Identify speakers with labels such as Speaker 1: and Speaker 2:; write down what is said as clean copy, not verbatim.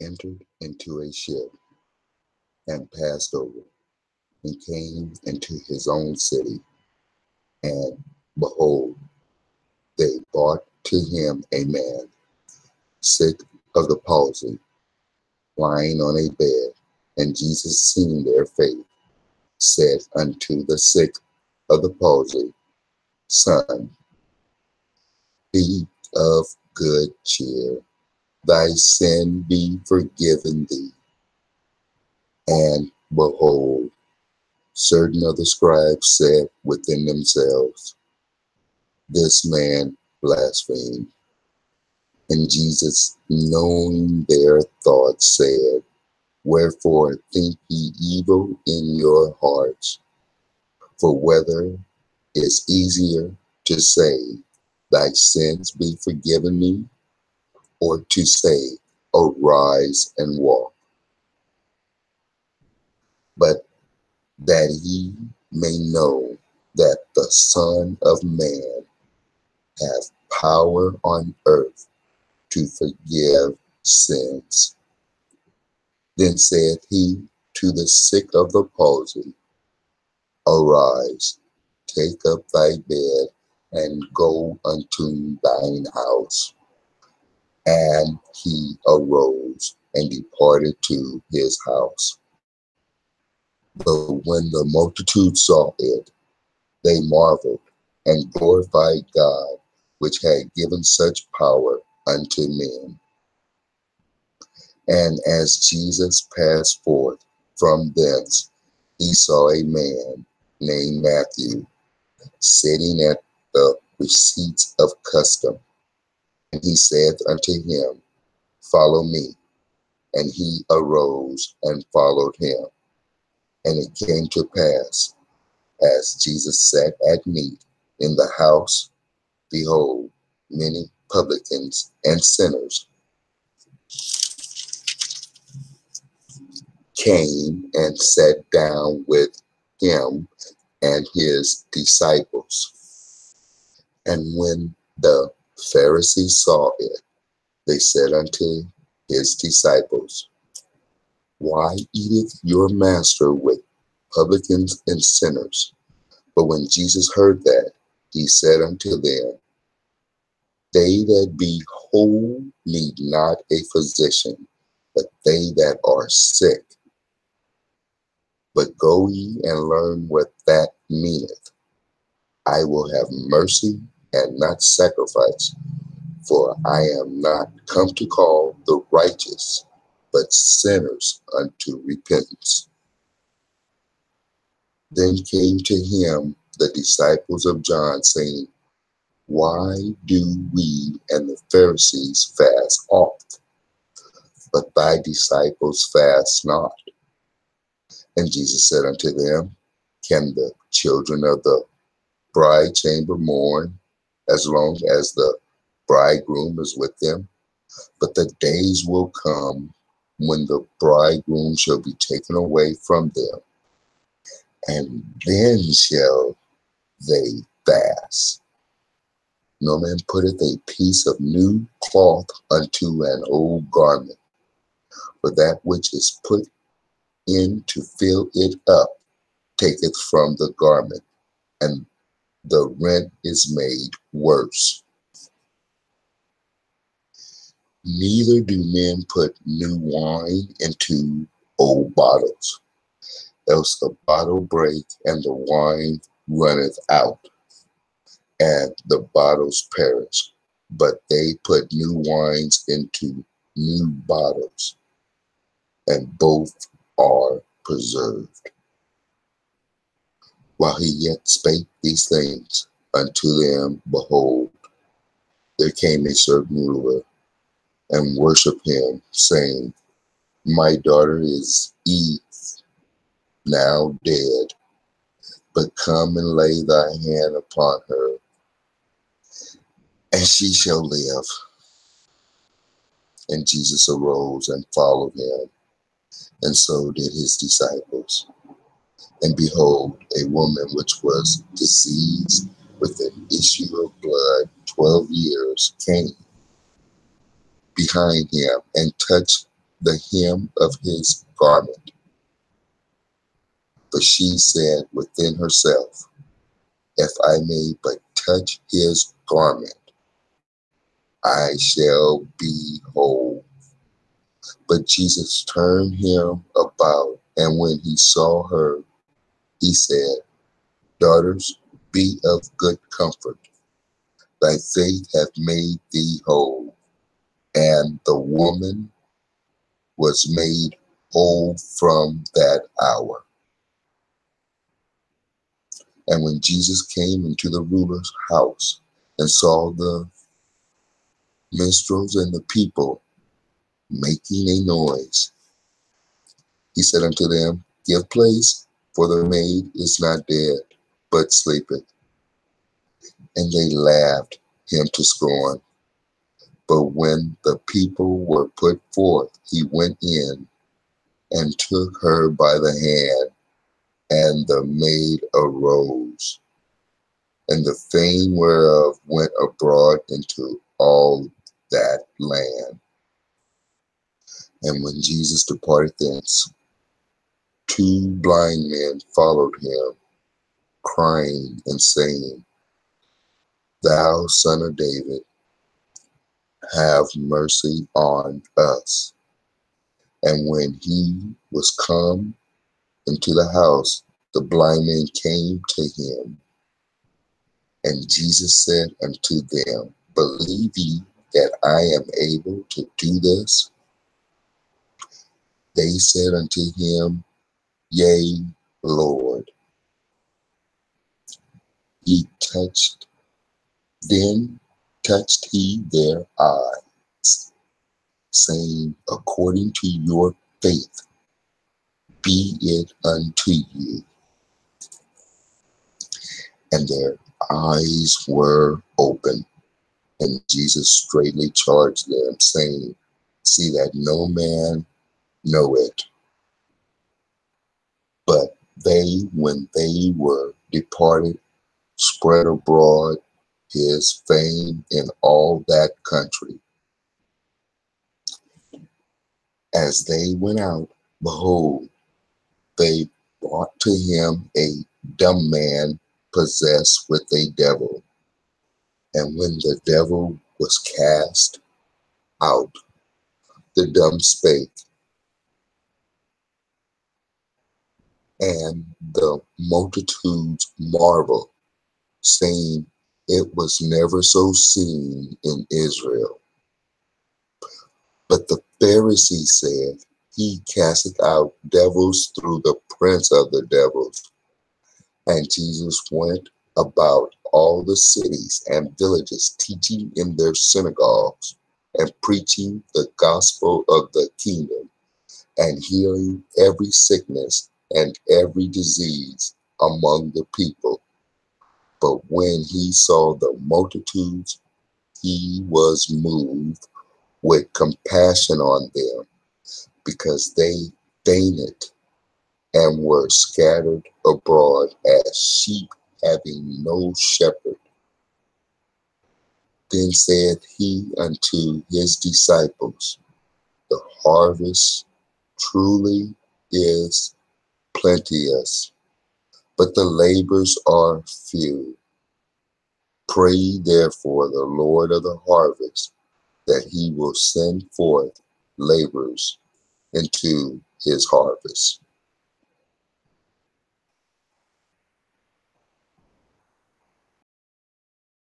Speaker 1: entered into a ship and passed over, and came into his own city. And behold, they brought to him a man sick of the palsy, lying on a bed. And Jesus, seeing their faith, said unto the sick of the palsy, Son, be of good cheer, thy sin be forgiven thee. And behold, certain of the scribes said within themselves, This man blasphemed. And Jesus, knowing their thoughts, said, Wherefore think ye evil in your hearts? For whether it's easier to say, Thy sins be forgiven thee, or to say, Arise and walk. But that ye may know that the Son of Man hath power on earth to forgive sins. Then saith he to the sick of the palsy, Arise, take up thy bed, and go unto thine house. And he arose and departed to his house. But when the multitude saw it, they marveled and glorified God, which had given such power unto men. And as Jesus passed forth from thence, he saw a man named Matthew sitting at the receipts of custom. And he saith unto him, Follow me. And he arose and followed him. And it came to pass, as Jesus sat at meat in the house, behold, many publicans and sinners came and sat down with him and his disciples. And when the Pharisees saw it, they said unto his disciples, Why eateth your master with publicans and sinners? But when Jesus heard that, he said unto them, They that be whole need not a physician, but they that are sick. But go ye and learn what that meaneth. I will have mercy and not sacrifice, for I am not come to call the righteous, but sinners unto repentance. Then came to him the disciples of John, saying, Why do we and the Pharisees fast oft, but thy disciples fast not? And Jesus said unto them, Can the children of the bride chamber mourn as long as the bridegroom is with them? But the days will come when the bridegroom shall be taken away from them, and then shall they fast. No man putteth a piece of new cloth unto an old garment, for that which is put in to fill it up taketh from the garment, and the rent is made worse. Neither do men put new wine into old bottles, else the bottle break, and the wine runneth out, and the bottles perish. But they put new wines into new bottles, and both are preserved. While he yet spake these things unto them, behold, there came a certain ruler, and worshipped him, saying, My daughter is Eve, now dead, but come and lay thy hand upon her, and she shall live. And Jesus arose and followed him, and so did his disciples. And behold, a woman which was diseased with an issue of blood 12 years came behind him and touched the hem of his garment. But she said within herself, if I may but touch his garment, I shall be whole. But Jesus turned him about, and when he saw her, he said, daughters, be of good comfort. Thy faith hath made thee whole. And the woman was made whole from that hour. And when Jesus came into the ruler's house and saw the minstrels and the people making a noise, he said unto them, give place, for the maid is not dead, but sleepeth. And they laughed him to scorn. But when the people were put forth, he went in and took her by the hand, and the maid arose. And the fame whereof went abroad into all that land. And when Jesus departed thence, two blind men followed him, crying and saying, Thou son of David, have mercy on us. And when he was come into the house, the blind men came to him. And Jesus said unto them, believe ye that I am able to do this? They said unto him, Yea, Lord. Then touched he their eyes, saying, according to your faith, be it unto you. And their eyes were open. And Jesus straightly charged them, saying, see that no man know it. But they, when they were departed, spread abroad his fame in all that country. As they went out, behold, they brought to him a dumb man possessed with a devil. And when the devil was cast out, the dumb spake, and the multitudes marveled, saying, it was never so seen in Israel. But the Pharisees said, he casteth out devils through the prince of the devils. And Jesus went about all the cities and villages, teaching in their synagogues and preaching the gospel of the kingdom, and healing every sickness and every disease among the people. But when he saw the multitudes, he was moved with compassion on them, because they fainted and were scattered abroad as sheep having no shepherd. Then said he unto his disciples, the harvest truly is plenteous, but the labors are few. Pray therefore the Lord of the harvest that he will send forth laborers into his harvest.